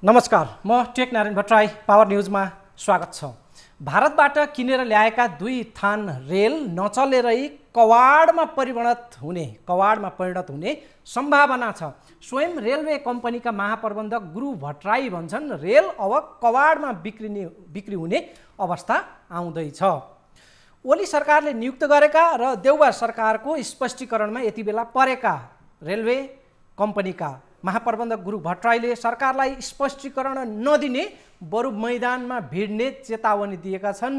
नमस्कार, म take Narayan Bhattarai. Power न्यूजमा स्वागत छ। भारतबाट किनेर ल्याएका 2 थान रेल नचलेरै कवाडमा परिणत हुने सम्भावना छ। स्वयं रेलवे कम्पनीका महाप्रबन्धक गुरु भट्टराई भन्छन् रेल अब कवाडमा बिक्री हुने अवस्था आउँदैछ। ओली सरकारले नियुक्त गरेका र देउबा सरकारको स्पष्टीकरणमा यति बेला परेका रेलवे कम्पनीका महाप्रबन्धक गुरु भट्टराईले सरकारलाई स्पष्टीकरण नदिने बरु मैदानमा भिड्ने चेतावनी दिएका छन्।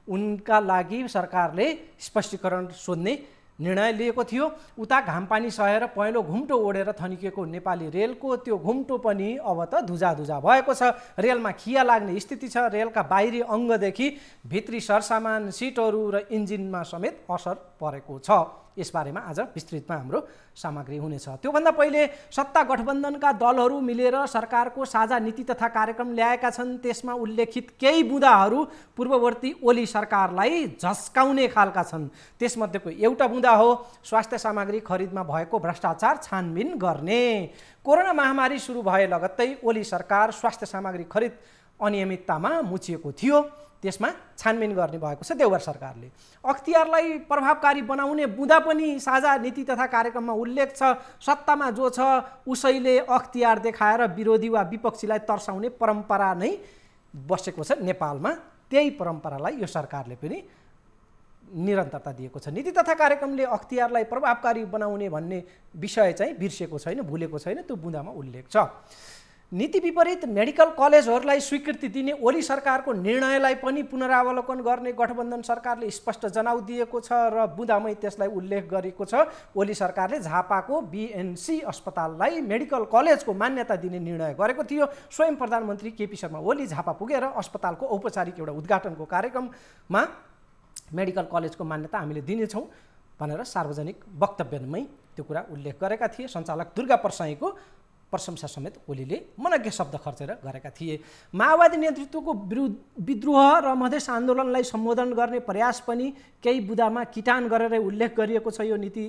उनका लागि सरकारले स्पष्टीकरण सोध्ने निर्णय लिएको थियो। उता घामपानी सहेर पहेँलो घुम्टो ओढेर थनिकेको नेपाली रेलको त्यो घुम्टो पनि अब त धुजा भएको छ। रेलमा खिया लाग्ने स्थिति छ। रेलका बाहिरी अङ्गदेखि भित्री सरसामान, सिटहरू र इन्जिनमा समेत असर परेको छ। यसबारेमा आज विस्तृतमा हाम्रो सामग्री हुनेछ। त्योभन्दा पहिले सत्ता गठबन्धनका दलहरू मिलेर सरकारको साझा नीति तथा कार्यक्रम ल्याएका छन्। त्यसमा उल्लेखित केही बुँदाहरू पूर्ववर्ती ओली सरकारलाई झस्काउने खालका छन्। त्यसमध्येको एउटा बुँदा हो स्वास्थ्य सामग्री खरिदमा भएको भ्रष्टाचार छानबिन गर्ने। कोरोना महामारी सुरु भए लगत्तै ओली सरकार स्वास्थ्य सामग्री खरिद अनियमिततामा मुछिएको थियो। त्यसमा छानबिन गर्ने भएको छ देउबा सरकारले। अख्तियारलाई प्रभावकारी बनाउने बुँदा पनि साझा नीति तथा कार्यक्रममा उल्लेख छ। सत्तामा जो छ उसैले अख्तियार देखाएर विरोधी वा विपक्षीलाई तर्साउने परम्परा नै बसेको छ नेपालमा। त्यही परम्परालाई यो सरकारले पनि निरन्तरता दिएको छ। नीति तथा कार्यक्रमले अख्तियारलाई प्रभावकारी बनाउने भन्ने विषय चाहिँ बिर्सेको छैन, भुलेको छैन। त्यो बुँदामा उल्लेख छ। नीति विपरीत मेडिकल कलेजहरूलाई स्वीकृति दिने ओली सरकारको निर्णयलाई पनि पुनरावलोकन गर्ने गठबन्धन सरकारले स्पष्ट जनाउ दिएको छ र बुँदामै त्यसलाई उल्लेख गरेको छ। ओली सरकारले झापाको बीएनसी अस्पताललाई मेडिकल कलेजको मान्यता दिने निर्णय गरेको थियो। स्वयं प्रधानमन्त्री केपी शर्मा ओली झापा पुगेर अस्पतालको औपचारिक एउटा उद्घाटनको कार्यक्रममा मेडिकल कलेजको मान्यता हामीले दिनेछौँ भनेर सार्वजनिक वक्तव्यमै त्यो कुरा उल्लेख गरेका थिए। सञ्चालक दुर्गा परसाईको प्रशंसा समेत ओलीले मनज्ञ शब्द खर्चेर गरेका थिए। माओवादी नेतृत्वको विद्रोह र मधेस आन्दोलनलाई सम्बोधन गर्ने प्रयास पनि केही बुँदामा किटान गरेर उल्लेख गरिएको छ। यो नीति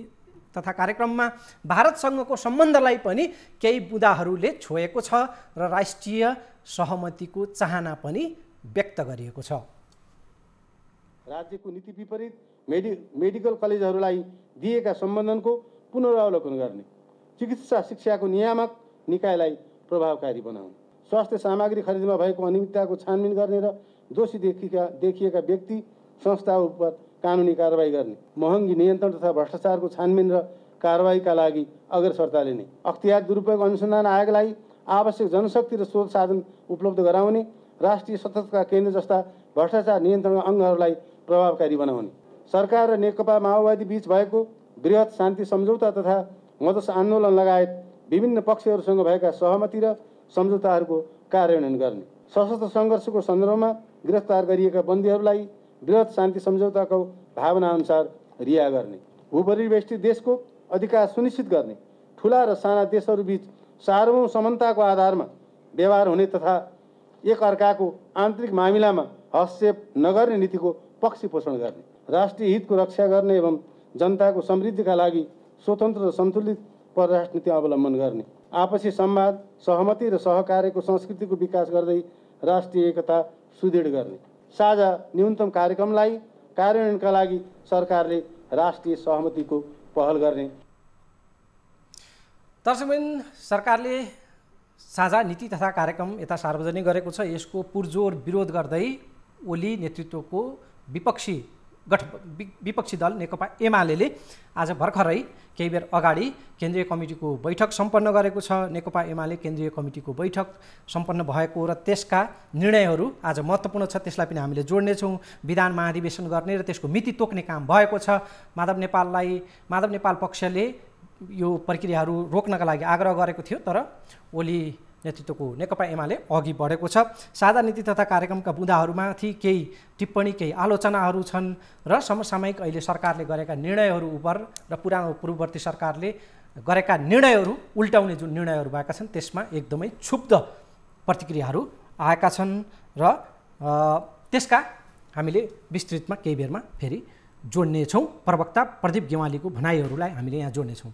तथा कार्यक्रममा भारतसँगको सम्बन्धलाई पनि केही बुँदाहरूले छोएको छ र राष्ट्रिय सहमतिको चाहना पनि व्यक्त गरिएको छ। राज्यको नीति विपरीत मेडिकल कलेजहरूलाई दिएका सम्बन्धनको पुनरावलोकन गर्ने, चिकित्सा शिक्षाको नियामक निकायलाई प्रभावकारी बनाउने, स्वास्थ्य सामग्री खरिदमा भएको अनियमितताको छानबिन गर्ने र दोषी देखिएका व्यक्ति संस्थाहरू उप कानुनी कारबाही गर्ने, महँगी नियन्त्रण तथा भ्रष्टाचारको छानबिन र कारबाहीका लागि अग्रसरता लिने, अख्तियार दुरुपयोग अनुसन्धान आयोगलाई आवश्यक जनशक्ति र स्रोत साधन उपलब्ध गराउने, राष्ट्रिय सतर्कता केन्द्र जस्ता भ्रष्टाचार नियन्त्रण अङ्गहरूलाई प्रभावकारी बनाउने, सरकार र नेकपा माओवादी बीच भएको वृहत शान्ति सम्झौता तथा मधेस आन्दोलन लगायत विभिन्न पक्षहरूसँग भएका सहमति र सम्झौताहरूको कार्यान्वयन गर्ने, सशस्त्र सङ्घर्षको सन्दर्भमा गिरफ्तार गरिएका बन्दीहरूलाई वृहत शान्ति सम्झौताको भावनाअनुसार रिहा गर्ने, भूपरिवेष्टित देशको अधिकार सुनिश्चित गर्ने, ठुला र साना देशहरूबीच सार्वभौम समानताको आधारमा व्यवहार हुने तथा एक अर्काको आन्तरिक मामिलामा हस्तक्षेप नगर्ने नीतिको पक्ष पोषण गर्ने, राष्ट्रिय हितको रक्षा गर्ने एवं जनताको समृद्धिका लागि स्वतन्त्र र सन्तुलित परराष्ट्र नीति अवलम्बन गर्ने, आपसी संवाद, सहमति र सहकार्यको संस्कृतिको विकास गर्दै राष्ट्रिय एकता सुदृढ गर्ने, साझा न्यूनतम कार्यक्रमलाई कार्यान्वयनका लागि सरकारले राष्ट्रिय सहमतिको पहल गर्ने। दर्शकबिन, सरकारले साझा नीति तथा कार्यक्रम यता सार्वजनिक गरेको छ। यसको पुरजोर विरोध गर्दै ओली नेतृत्वको विपक्षी दल नेकपा एमाले आज भर्खरै केही बेर अगाडि केन्द्रीय कमिटीको बैठक सम्पन्न गरेको छ। नेकपा एमाले केन्द्रीय कमिटीको बैठक सम्पन्न भएको र त्यसका निर्णयहरू आज महत्त्वपूर्ण छ। त्यसलाई पनि हामीले जोड्नेछौँ। विधान महाधिवेशन गर्ने र त्यसको मिति तोक्ने काम भएको छ। माधव नेपाल पक्षले यो प्रक्रियाहरू रोक्नका लागि आग्रह गरेको थियो, तर ओली नेतृत्वको नेकपा एमाले अघि बढेको छ। साझा नीति तथा कार्यक्रमका बुँदाहरूमाथि केही टिप्पणी, केही आलोचनाहरू छन् र समसामयिक अहिले सरकारले गरेका निर्णयहरू उप र पुरानो पूर्ववर्ती सरकारले गरेका निर्णयहरू उल्टाउने जुन निर्णयहरू भएका छन् त्यसमा एकदमै क्षुब्ध प्रतिक्रियाहरू आएका छन् र त्यसका हामीले विस्तृतमा केही बेरमा फेरि जोड्नेछौँ। प्रवक्ता प्रदीप गेवालीको भनाइहरूलाई हामीले यहाँ जोड्नेछौँ।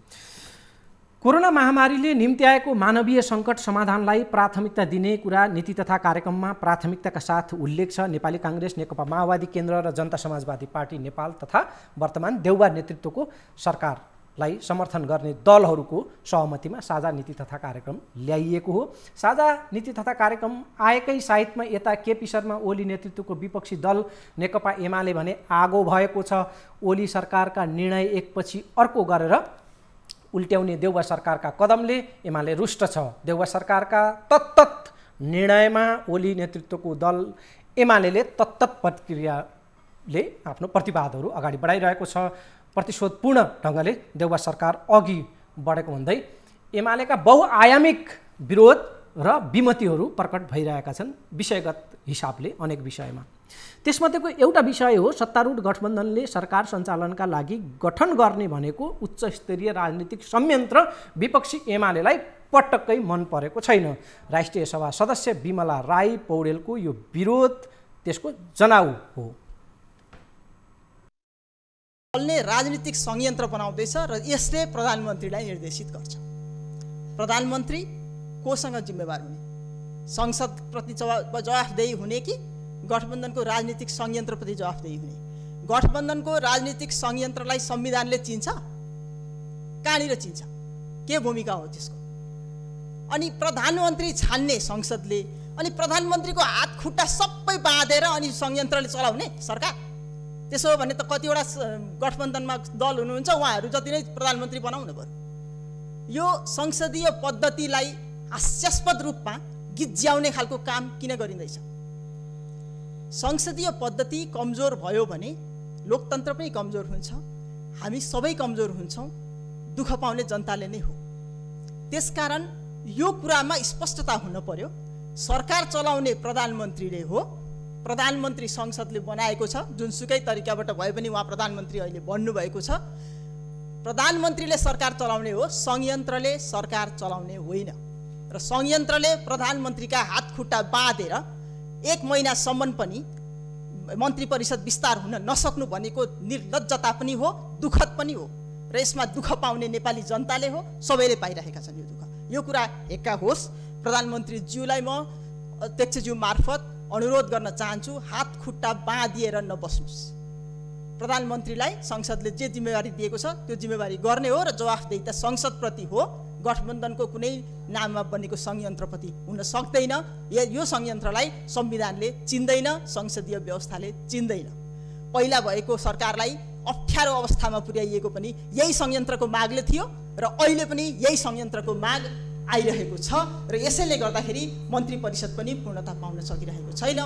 कोरोना महामारीले निम्त्याएको मानवीय सङ्कट समाधानलाई प्राथमिकता दिने कुरा नीति तथा कार्यक्रममा प्राथमिकताका साथ उल्लेख छ। नेपाली काङ्ग्रेस, नेकपा माओवादी केन्द्र र जनता समाजवादी पार्टी नेपाल तथा वर्तमान देउबा नेतृत्वको सरकारलाई समर्थन गर्ने दलहरूको सहमतिमा साझा नीति तथा कार्यक्रम ल्याइएको हो। साझा नीति तथा कार्यक्रम आएकै साइतमा यता केपी शर्मा ओली नेतृत्वको विपक्षी दल नेकपा एमाले भने आगो भएको छ। ओली सरकारका निर्णय एकपछि अर्को गरेर उल्ट्याउने देउबा सरकारका कदमले एमाले रुष्ट छ। देउबा सरकारका तत्तत निर्णयमा ओली नेतृत्वको दल एमाले तत्तत प्रतिक्रियाले आफ्नो प्रतिवादहरू अगाडि बढाइरहेको छ। प्रतिशोधपूर्ण ढङ्गले देउबा सरकार अघि बढेको भन्दै एमालेका बहुआयामिक विरोध र विमतिहरू प्रकट भइरहेका छन् विषयगत हिसाबले अनेक विषयमा। त्यसमध्येको एउटा विषय हो सत्तारूढ गठबन्धनले सरकार सञ्चालनका लागि गठन गर्ने भनेको उच्च स्तरीय राजनीतिक संयन्त्र विपक्षी एमालेलाई पटक्कै मन परेको छैन। राष्ट्रिय सभा सदस्य विमला राई पौडेलको यो विरोध त्यसको जनाउ हो। दलले राजनीतिक संयन्त्र बनाउँदैछ र यसले प्रधानमन्त्रीलाई निर्देशित गर्छ। प्रधानमन्त्री कोसँग जिम्मेवार हुने? संसदप्रति जवाफदेही हुने कि गठबन्धनको राजनीतिक संयन्त्रप्रति जवाफदेही हुने? गठबन्धनको राजनीतिक संयन्त्रलाई संविधानले चिन्छ? कहाँनिर चिन्छ? के भूमिका हो त्यसको? अनि प्रधानमन्त्री छान्ने संसदले, अनि प्रधानमन्त्रीको हात खुट्टा सबै बाँधेर अनि संयन्त्रले चलाउने सरकार? त्यसो हो भने त कतिवटा गठबन्धनमा दल हुनुहुन्छ उहाँहरू जति नै प्रधानमन्त्री बनाउनु पर्यो। यो संसदीय पद्धतिलाई हास्यास्पद रूपमा गिज्याउने खालको काम किन गरिँदैछ? संसदीय पद्धति कमजोर भयो भने लोकतन्त्र पनि कमजोर हुन्छ, हामी सबै कमजोर हुन्छौँ, दुःख पाउने जनताले नै हो। त्यसकारण यो कुरामा स्पष्टता हुन पर्यो। सरकार चलाउने प्रधानमन्त्रीले हो, प्रधानमन्त्री संसदले बनाएको छ, जुनसुकै तरिकाबाट भए पनि उहाँ प्रधानमन्त्री अहिले बन्नुभएको छ। प्रधानमन्त्रीले सरकार चलाउने हो, संयन्त्रले सरकार चलाउने होइन। र संयन्त्रले प्रधानमन्त्रीका हात खुट्टा बाँधेर 1 महिनासम्म पनि मन्त्री परिषद विस्तार हुन नसक्नु भनेको निर्लज्जता पनि हो, दुःखद पनि हो। र यसमा दुःख पाउने नेपाली जनताले हो, सबैले पाइरहेका छन् यो दुःख। यो कुरा हेक्का होस्। प्रधानमन्त्रीज्यूलाई म अध्यक्षज्यू मार्फत अनुरोध गर्न चाहन्छु, हात खुट्टा बाँधिएर नबस्नुहोस्। प्रधानमन्त्रीलाई संसदले जे जिम्मेवारी दिएको छ त्यो जिम्मेवारी गर्ने हो र जवाफदेही त संसदप्रति हो, गठबन्धनको कुनै नाममा बनेको संयन्त्रप्रति हुन सक्दैन। यो संयन्त्रलाई संविधानले चिन्दैन, संसदीय व्यवस्थाले चिन्दैन। पहिला भएको सरकारलाई अप्ठ्यारो अवस्थामा पुर्याइएको पनि यही संयन्त्रको मागले थियो र अहिले पनि यही संयन्त्रको माग आइरहेको छ र यसैले गर्दाखेरि मन्त्री परिषद पनि पूर्णता पाउन सकिरहेको छैन।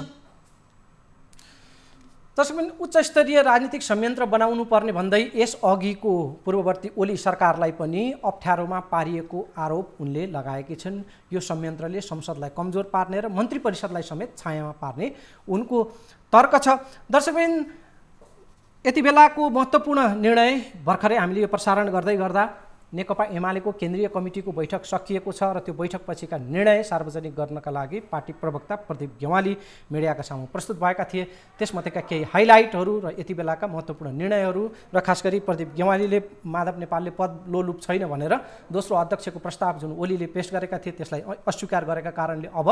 त्यसैले उच्च स्तरीय राजनीतिक संयन्त्र बनाउनु पर्ने भन्दै यस अघिको पूर्ववर्ती ओली सरकारलाई पनि अप्ठ्यारोमा पारिएको आरोप उनले लगाएकी छन्। यो संयन्त्रले संसदलाई कमजोर पार्ने र मन्त्री परिषदलाई समेत छायामा पार्ने उनको तर्क छ। दर्शकबिन, यति बेलाको महत्त्वपूर्ण निर्णय भर्खरै हामीले यो प्रसारण गर्दै गर्दा नेकपा एमालेको केन्द्रीय कमिटीको बैठक सकिएको छ र त्यो बैठकपछिका निर्णय सार्वजनिक गर्नका लागि पार्टी प्रवक्ता प्रदीप गेवाली मिडियाका सामु प्रस्तुत भएका थिए। त्यसमध्येका केही हाइलाइटहरू र यति बेलाका महत्त्वपूर्ण निर्णयहरू र खास गरी प्रदीप गेवालीले माधव नेपालले पद लोलुप छैन भनेर दोस्रो अध्यक्षको प्रस्ताव जुन ओलीले पेश गरेका थिए त्यसलाई अस्वीकार गरेका कारणले अब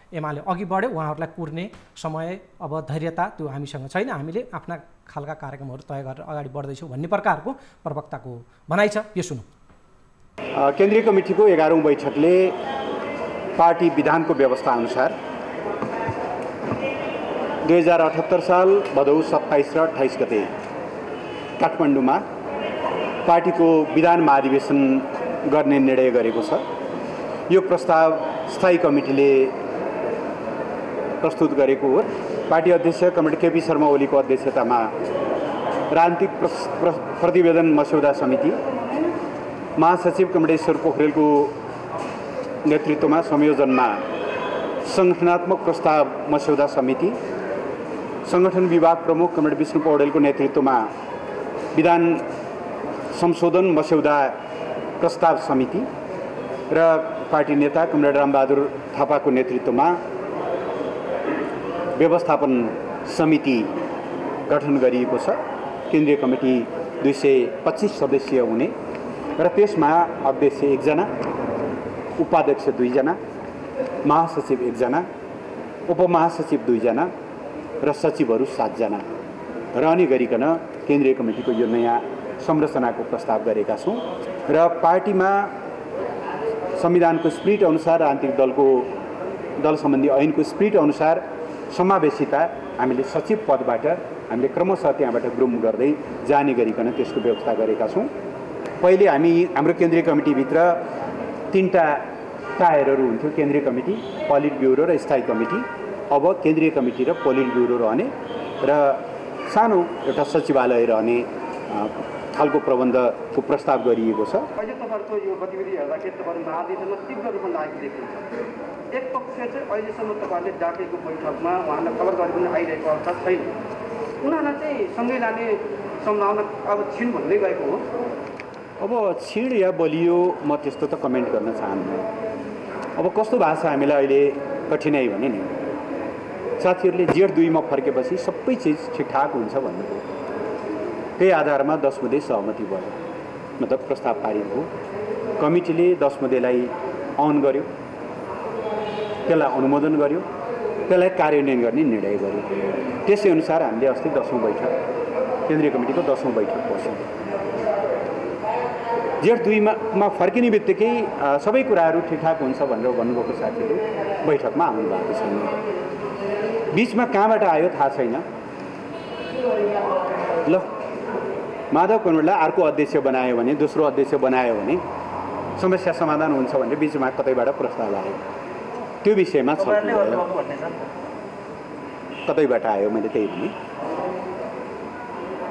एमाले अघि बढ्यो। उहाँहरूलाई कुर्ने समय अब धैर्यता त्यो हामीसँग छैन, हामीले आफ्ना खालका कार्यक्रमहरू तय गरेर अगाडि बढ्दैछौँ भन्ने प्रकारको प्रवक्ताको भनाइ छ। यो सुनौँ। केन्द्रीय कमिटीको 11औं बैठकले पार्टी विधानको व्यवस्था अनुसार 2078 साल भदौ 27 र 28 गते काठमाडौँमा पार्टीको विधान महाधिवेशन गर्ने निर्णय गरेको छ। यो प्रस्ताव स्थायी कमिटीले प्रस्तुत गरेको हो। पार्टी अध्यक्ष कमरेड केपी शर्मा ओलीको अध्यक्षतामा राजनीतिक प्रतिवेदन मस्यौदा समिति, महासचिव कमरेश्वर पोखरेलको नेतृत्वमा संयोजनमा संगठनात्मक प्रस्ताव मस्यौदा समिति, संगठन विभाग प्रमुख कमरेड विष्णु पौडेलको नेतृत्वमा विधान संशोधन मस्यौदा प्रस्ताव समिति र पार्टी नेता कमरेड रामबहादुर थापाको नेतृत्वमा व्यवस्थापन समिति गठन गरिएको छ। केन्द्रीय कमिटी 225 सदस्यीय हुने र त्यसमा अध्यक्ष 1 जना, उपाध्यक्ष 2 जना, महासचिव 1 जना, उपमहासचिव 2 जना र सचिवहरू 7 जना रहने गरिकन केन्द्रीय कमिटीको यो नयाँ संरचनाको प्रस्ताव गरेका छौँ र पार्टीमा संविधानको स्पिरिट अनुसार राजनीतिक दल सम्बन्धी ऐनको स्पिरिट अनुसार समावेशिता हामीले सचिव पदबाट हामीले क्रमशः त्यहाँबाट ग्रुम गर्दै जाने गरिकन त्यसको व्यवस्था गरेका छौँ। पहिले हाम्रो केन्द्रीय कमिटीभित्र 3टा टायरहरू हुन्थ्यो, केन्द्रीय कमिटी, पोलिट ब्युरो र स्थायी कमिटी। अब केन्द्रीय कमिटी र पोलिट ब्युरो रहने र सानो एउटा सचिवालय रहने खालको प्रबन्धको प्रस्ताव गरिएको छ। अहिले तपाईँहरूको यो गतिविधि हेर्दाखेरि तपाईँहरू महाधिवेशनमा तीव्र रूपमा लागेको देखिन्छ। एक पक्ष चाहिँ अहिलेसम्म तपाईँहरूले डाकेको बैठकमा उहाँलाई खबर गरे पनि आइरहेको अवस्था छैन। उनीहरूलाई चाहिँ सँगै लाने सम्भावना अब छिन भन्दै गएको हो। अब छिड या बलियो म त्यस्तो त कमेन्ट गर्न चाहन्छु। अब कस्तो भएको छ हामीलाई अहिले कठिनाइ भने नि साथीहरूले जेठ 2 मा फर्केपछि सबै चिज ठिकठाक हुन्छ भन्नुभयो। त्यही आधारमा 10 मुदे सहमति भयो, मतलब प्रस्ताव पारित भयो। कमिटीले 10 मुदेलाई अन गर्यो, त्यसलाई अनुमोदन गर्यो, त्यसलाई कार्यान्वयन गर्ने निर्णय गर्यो। त्यसै अनुसार हामीले अस्ति 10औं बैठक केन्द्रीय कमिटीको 10औं बैठक बस्यौँ। जेठ 2 मा फर्किने बित्तिकै सबै कुराहरू ठिकठाक हुन्छ भनेर भन्नुभएको साथीहरू बैठकमा आउनु भएको छैन। बीचमा कहाँबाट आयो थाहा छैन। ल माधव कनौडलाई अर्को अध्यक्ष बनायो भने, दोस्रो अध्यक्ष बनायो भने समस्या समाधान हुन्छ भनेर बीचमा कतैबाट प्रस्ताव आयो। त्यो विषयमा कतैबाट आयो, मैले त्यही भने।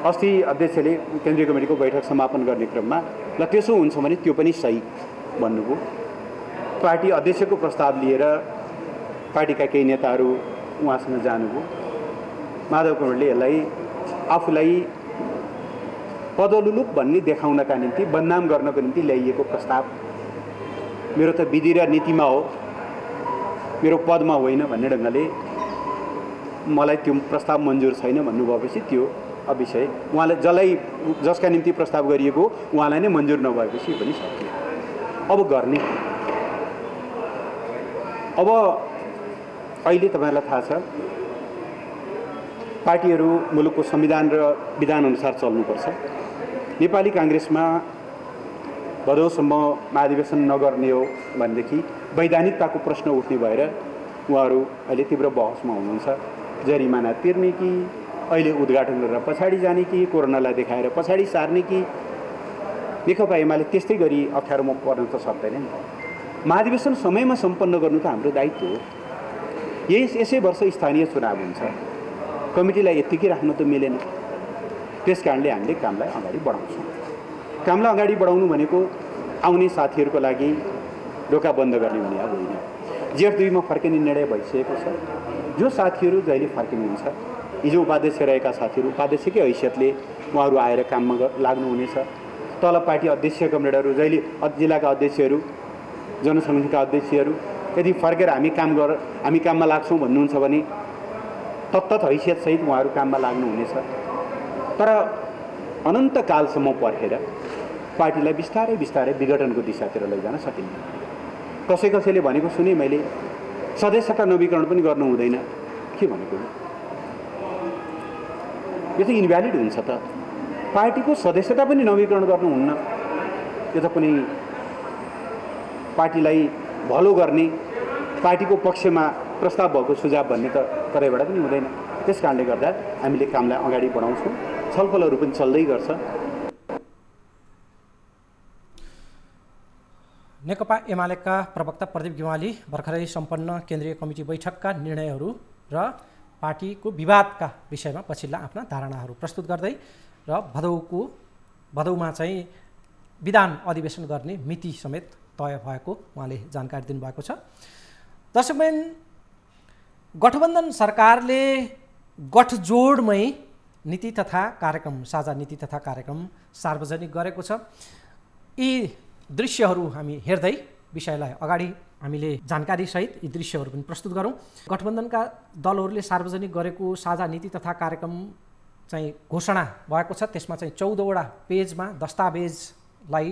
अस्ति अध्यक्षले केन्द्रीय कमिटीको बैठक समापन गर्ने क्रममा ल त्यसो हुन्छ भने त्यो पनि सही भन्नुभयो। पार्टी अध्यक्षको प्रस्ताव लिएर पार्टीका केही नेताहरू उहाँसँग जानुभयो। माधव कनौडले यसलाई आफूलाई पदोलुलुप भन्ने देखाउनका निम्ति, बदनाम गर्नको निम्ति ल्याइएको प्रस्ताव, मेरो त विधि र नीतिमा हो, मेरो पदमा होइन भन्ने ढङ्गले मलाई त्यो प्रस्ताव मन्जुर छैन भन्नुभएपछि त्यो विषय उहाँले जसका निम्ति प्रस्ताव गरिएको उहाँलाई नै मन्जुर नभएपछि पनि सकियो। अब गर्ने अब अहिले तपाईँहरूलाई थाहा छ पार्टीहरू मुलुकको संविधान र विधान अनुसार चल्नुपर्छ। नेपाली काङ्ग्रेसमा भदौसम्म महाधिवेशन नगर्ने हो भनेदेखि वैधानिकताको प्रश्न उठ्ने भएर उहाँहरू अहिले तीव्र बहसमा हुनुहुन्छ। जरिमाना तिर्ने कि अहिले उद्घाटन गरेर पछाडि जाने कि कोरोनालाई देखाएर पछाडि सार्ने कि नेकपा एमाले त्यस्तै गरी अप्ठ्यारोमा पर्न त सक्दैन नि। महाधिवेशन समयमा सम्पन्न गर्नु त हाम्रो दायित्व हो। यसै वर्ष स्थानीय चुनाव हुन्छ, कमिटीलाई यत्तिकै राख्नु त मिलेन। त्यस कारणले हामीले कामलाई अगाडि बढाउँछौँ। कामलाई अगाडि बढाउनु भनेको आउने साथीहरूको लागि ढोका बन्द गर्ने भने अब होइन। जेठ 2 मा फर्किने निर्णय भइसकेको छ। जो साथीहरू जहिले फर्किनुहुन्छ, हिजो उपाध्यक्ष रहेका साथीहरू उपाध्यक्षकै हैसियतले उहाँहरू आएर काममा लाग्नुहुनेछ। तल पार्टी अध्यक्ष कमरेडहरू जहिले जिल्लाका अध्यक्षहरू, जनसङ्घका अध्यक्षहरू यदि फर्केर हामी काममा लाग्छौँ भन्नुहुन्छ भने तत्त हैसियतसहित उहाँहरू काममा लाग्नुहुनेछ। तर अनन्तकालसम्म पर्खेर पार्टीलाई बिस्तारै बिस्तारै विघटनको दिशातिर लैजान सकिन्न। कसैले भनेको सुने मैले, सदस्यता नवीकरण पनि गर्नु हुँदैन के भनेको? यो त इनभ्यालिड हुन्छ त। पार्टीको सदस्यता पनि नवीकरण गर्नुहुन्न। यो त कुनै पार्टीलाई भलो गर्ने, पार्टीको पक्षमा प्रस्ताव भएको सुझाव भन्ने त कतैबाट पनि हुँदैन। त्यस कारणले गर्दा हामीले कामलाई अगाडि बढाउँछौँ। छलफलहरू पनि चल्दै गर्छ। नेकपा एमालेका प्रवक्ता प्रदीप गेवाली भर्खरै सम्पन्न केन्द्रीय कमिटी बैठकका निर्णयहरू र पार्टीको विवादका विषयमा पछिल्ला आफ्ना धारणाहरू प्रस्तुत गर्दै र भदौमा चाहिँ विधान अधिवेशन गर्ने मिति समेत तय भएको उहाँले जानकारी दिनुभएको छ। दर्शकमैन, गठबन्धन सरकारले गठजोडमै नीति तथा कार्यक्रम, साझा नीति तथा कार्यक्रम सार्वजनिक गरेको छ। यी दृश्यहरू हामी हेर्दै विषयलाई अगाडि हामीले जानकारीसहित यी दृश्यहरू पनि प्रस्तुत गरौँ। गठबन्धनका दलहरूले सार्वजनिक गरेको साझा नीति तथा कार्यक्रम चाहिँ घोषणा भएको छ। त्यसमा चाहिँ 14वटा पेजमा दस्तावेजलाई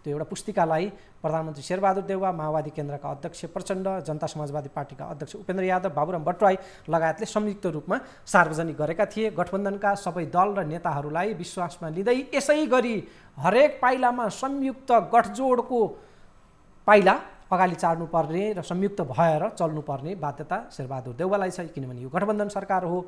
त्यो त्यो एउटा पुस्तिकालाई प्रधानमन्त्री शेरबहादुर देउवा, माओवादी केन्द्रका अध्यक्ष प्रचण्ड, जनता समाजवादी पार्टीका अध्यक्ष उपेन्द्र यादव, बाबुराम भट्टराई लगायतले संयुक्त रूपमा सार्वजनिक गरेका थिए। गठबन्धनका सबै दल र नेताहरूलाई विश्वासमा लिँदै यसै गरी हरेक पाइलामा संयुक्त गठजोडको पाइला अगाडि चाड्नुपर्ने र संयुक्त भएर चल्नुपर्ने बाध्यता शेरबहादुर देउवालाई छ, किनभने यो गठबन्धन सरकार हो।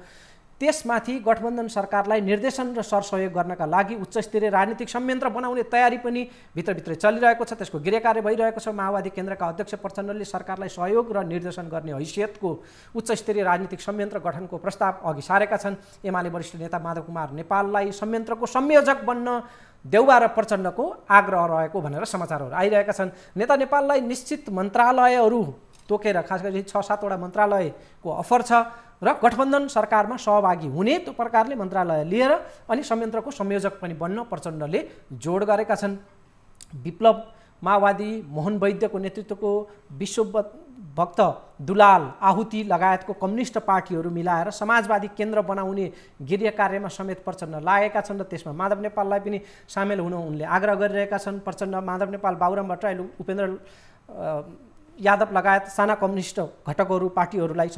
त्यसमाथि गठबन्धन सरकारलाई निर्देशन र सरसहयोग गर्नका लागि उच्चस्तरीय राजनीतिक संयन्त्र बनाउने तयारी पनि भित्रभित्रै चलिरहेको छ। त्यसको गृहकार्य भइरहेको छ। माओवादी केन्द्रका अध्यक्ष प्रचण्डले सरकारलाई सहयोग र निर्देशन गर्ने हैसियतको उच्चस्तरीय राजनीतिक संयन्त्र गठनको प्रस्ताव अघि सारेका छन्। एमाले वरिष्ठ नेता माधव कुमार नेपाललाई संयन्त्रको संयोजक बन्न देउवा र प्रचण्डको आग्रह रहेको भनेर समाचारहरू आइरहेका छन्। नेता नेपाललाई निश्चित मन्त्रालयहरू तोकेर खास गरी 6-7 वटा मन्त्रालयको अफर छ र गठबन्धन सरकारमा सहभागी हुने त्यो प्रकारले मन्त्रालय लिएर अनि संयन्त्रको संयोजक पनि बन्न प्रचण्डले जोड गरेका छन्। विप्लव माओवादी मोहन वैद्यको नेतृत्वको विश्वभक्त दुलाल आहुति लगायतको कम्युनिस्ट पार्टीहरू मिलाएर समाजवादी केन्द्र बनाउने गृह कार्यमा समेत प्रचण्ड लागेका छन् र त्यसमा माधव नेपाललाई पनि सामेल हुन उनले आग्रह गरिरहेका छन्। प्रचण्ड, माधव नेपाल, बाबुराम भट्टराई, उपेन्द्र यादव लगायत साना कम्युनिस्ट घटकहरू पार्टीहरूलाई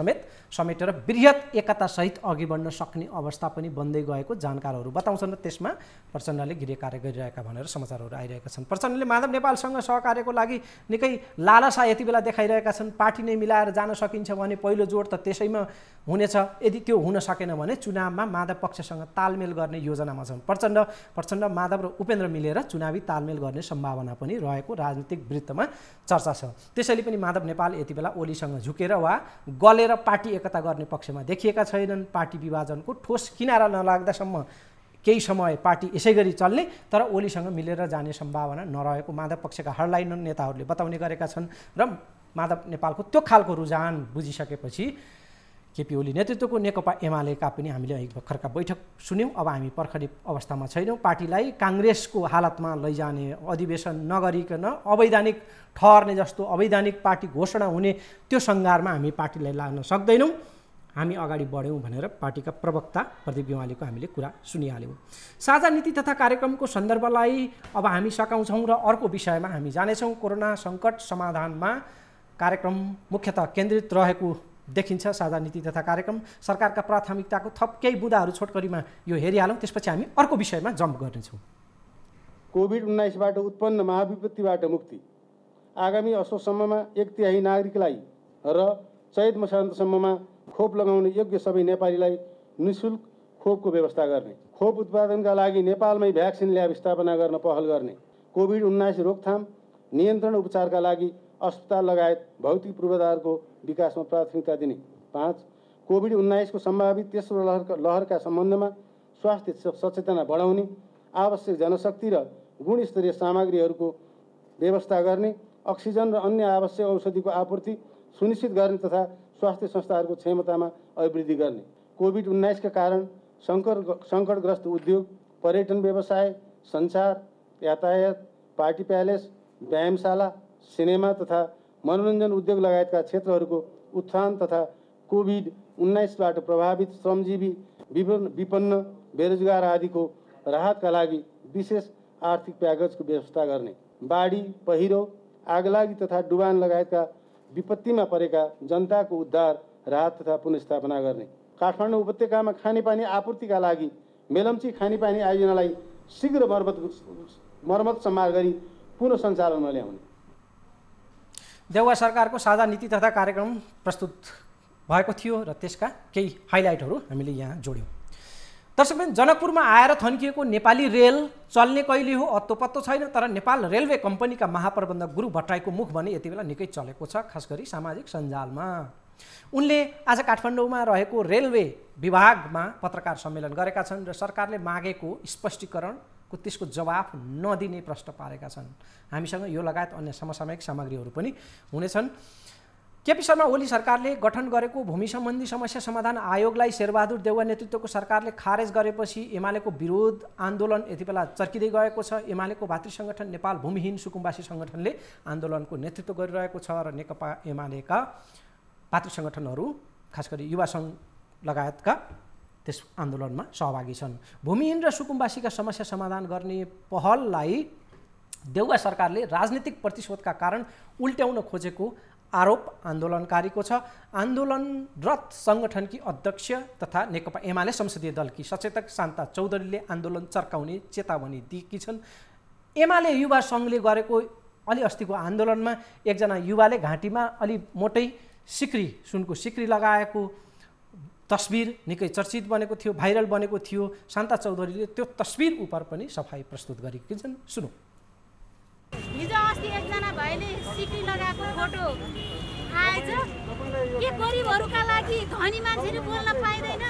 समेटेर बृहत एकतासहित अघि बढ्न सक्ने अवस्था पनि बन्दै गएको जानकारहरू बताउँछन् र त्यसमा प्रचण्डले गृह कार्य गरिरहेका भनेर समाचारहरू आइरहेका छन्। प्रचण्डले माधव नेपालसँग सहकार्यको लागि निकै लालसा यति बेला देखाइरहेका छन्। पार्टी नै मिलाएर जान सकिन्छ भने पहिलो जोड त त्यसैमा हुनेछ। यदि त्यो हुन सकेन भने चुनावमा माधव पक्षसँग तालमेल गर्ने योजनामा छन्। प्रचण्ड, माधव र उपेन्द्र मिलेर चुनावी तालमेल गर्ने सम्भावना पनि रहेको राजनीतिक वृत्तमा चर्चा छ। त्यसैले पनि माधव नेपाल यति बेला ओलीसँग झुकेर वा गलेर पार्टी एकता गर्ने पक्षमा देखिएका छैनन्। पार्टी विभाजनको ठोस किनारा नलाग्दासम्म केही समय पार्टी यसै गरी चल्ने तर ओलीसँग मिलेर जाने सम्भावना नरहेको माधव पक्षका हार्डलाइन नेताहरूले बताउने गरेका छन् र माधव नेपालको त्यो खालको रुझान बुझिसकेपछि केपी ओली नेतृत्वको नेकपा एमालेका पनि हामीले भर्खरका बैठक सुन्यौँ। अब हामी पर्खने अवस्थामा छैनौँ। पार्टीलाई काङ्ग्रेसको हालतमा लैजाने, अधिवेशन नगरिकन अवैधानिक ठहर्ने जस्तो अवैधानिक पार्टी घोषणा हुने त्यो सङ्घारमा हामी पार्टीलाई लाग्न सक्दैनौँ। हामी अगाडि बढ्यौँ भनेर पार्टीका प्रवक्ता प्रदीप गेवालीको हामीले कुरा सुनिहाल्यौँ। साझा नीति तथा कार्यक्रमको सन्दर्भलाई अब हामी सकाउँछौँ र अर्को विषयमा हामी जानेछौँ। कोरोना सङ्कट समाधानमा कार्यक्रम मुख्यतः केन्द्रित रहेको देखिन्छ। साझा नीति तथा कार्यक्रम सरकारका प्राथमिकताको थप केही बुँदाहरू छोटकरीमा यो हेरिहालौँ, त्यसपछि हामी अर्को विषयमा जम्प गर्नेछौँ। कोभिड-19बाट उत्पन्न महाविपत्तिबाट मुक्ति, आगामी असोजसम्ममा 1/3 नागरिकलाई र चैत मसान्तसम्ममा खोप लगाउने योग्य सबै नेपालीलाई निःशुल्क खोपको व्यवस्था गर्ने, खोप उत्पादनका लागि नेपालमै भ्याक्सिन ल्याब स्थापना गर्न पहल गर्ने, कोभिड-19 रोकथाम नियन्त्रण उपचारका लागि अस्पताल लगायत भौतिक पूर्वाधारको विकासमा प्राथमिकता दिने। 5. कोभिड-19 को सम्भावित तेस्रो लहरका सम्बन्धमा स्वास्थ्य सचेतना बढाउने, आवश्यक जनशक्ति र गुणस्तरीय सामग्रीहरूको व्यवस्था गर्ने, अक्सिजन र अन्य आवश्यक औषधिको आपूर्ति सुनिश्चित गर्ने तथा स्वास्थ्य संस्थाहरूको क्षमतामा अभिवृद्धि गर्ने। कोभिड-19 का कारण सङ्कटग्रस्त उद्योग, पर्यटन व्यवसाय, सञ्चार, यातायात, पार्टी प्यालेस, व्यायामशाला, सिनेमा तथा मनोरञ्जन उद्योग लगायतका क्षेत्रहरूको उत्थान तथा कोभिड-19बाट प्रभावित श्रमजीवी, विपन्न, बेरोजगार आदिको राहतका लागि विशेष आर्थिक प्याकेजको व्यवस्था गर्ने, बाढी, पहिरो, आगलागी तथा डुबान लगायतका विपत्तिमा परेका जनताको उद्धार, राहत तथा पुनर्स्थापना गर्ने। काठमाडौँ उपत्यकामा खानेपानी आपूर्तिका लागि मेलम्ची खानेपानी आयोजनालाई शीघ्र मर्मत सम्हार गरी पुनः सञ्चालनमा ल्याउने। देउवा सरकारको साझा नीति तथा कार्यक्रम प्रस्तुत भएको थियो र त्यसका केही हाइलाइटहरू हामीले यहाँ जोड्यौँ। दर्शकबिन, जनकपुरमा आएर थन्किएको नेपाली रेल चल्ने कहिले हो अत्तो पत्तो छैन, तर नेपाल रेलवे कम्पनीका महाप्रबन्धक गुरु भट्टराईको मुख भने यति बेला निकै चलेको छ, खास गरी सामाजिक सञ्जालमा। उनले आज काठमाडौँमा रहेको रेलवे विभागमा पत्रकार सम्मेलन गरेका छन् र सरकारले मागेको स्पष्टीकरणको त्यसको जवाफ नदिने प्रश्न पारेका छन्। हामीसँग यो लगायत अन्य समसामयिक सामग्रीहरू पनि हुनेछन्। केपी शर्मा ओली सरकारले गठन गरेको भूमि सम्बन्धी समस्या समाधान आयोगलाई शेरबहादुर देउवा नेतृत्वको सरकारले खारेज गरेपछि एमालेको विरोध आन्दोलन यति बेला चर्किँदै गएको छ। एमालेको भातृ सङ्गठन नेपाल भूमिहीन सुकुम्बासी सङ्गठनले आन्दोलनको नेतृत्व गरिरहेको छ र नेकपा एमालेका भातृ सङ्गठनहरू खास गरी युवा सङ्घ लगायतका त्यस आन्दोलनमा सहभागी छन्। भूमिहीन र सुकुम्बासीका समस्या समाधान गर्ने पहललाई देउवा सरकारले राजनीतिक प्रतिशोधका कारण उल्ट्याउन खोजेको आरोप आन्दोलनकारीको छ। आन्दोलनरत सङ्गठनकी अध्यक्ष तथा नेकपा एमाले संसदीय दलकी सचेतक शान्ता चौधरीले आन्दोलन चर्काउने चेतावनी दिएकी छन्। एमाले युवा सङ्घले गरेको अलि अस्तिको आन्दोलनमा एकजना युवाले घाँटीमा अलि मोटै सिक्री, सुनको सिक्री लगाएको तस्बिर निकै चर्चित बनेको थियो, भाइरल बनेको थियो। शान्ता चौधरीले त्यो तस्बिर उपर पनि सफाई प्रस्तुत गरेकी छन्। सुनौ। हिजो अस्ति एकजना भाइले सिक्री लगाएको फोटो आएछ। के गरिबहरूका लागि धनी मान्छेले बोल्न पाइँदैन?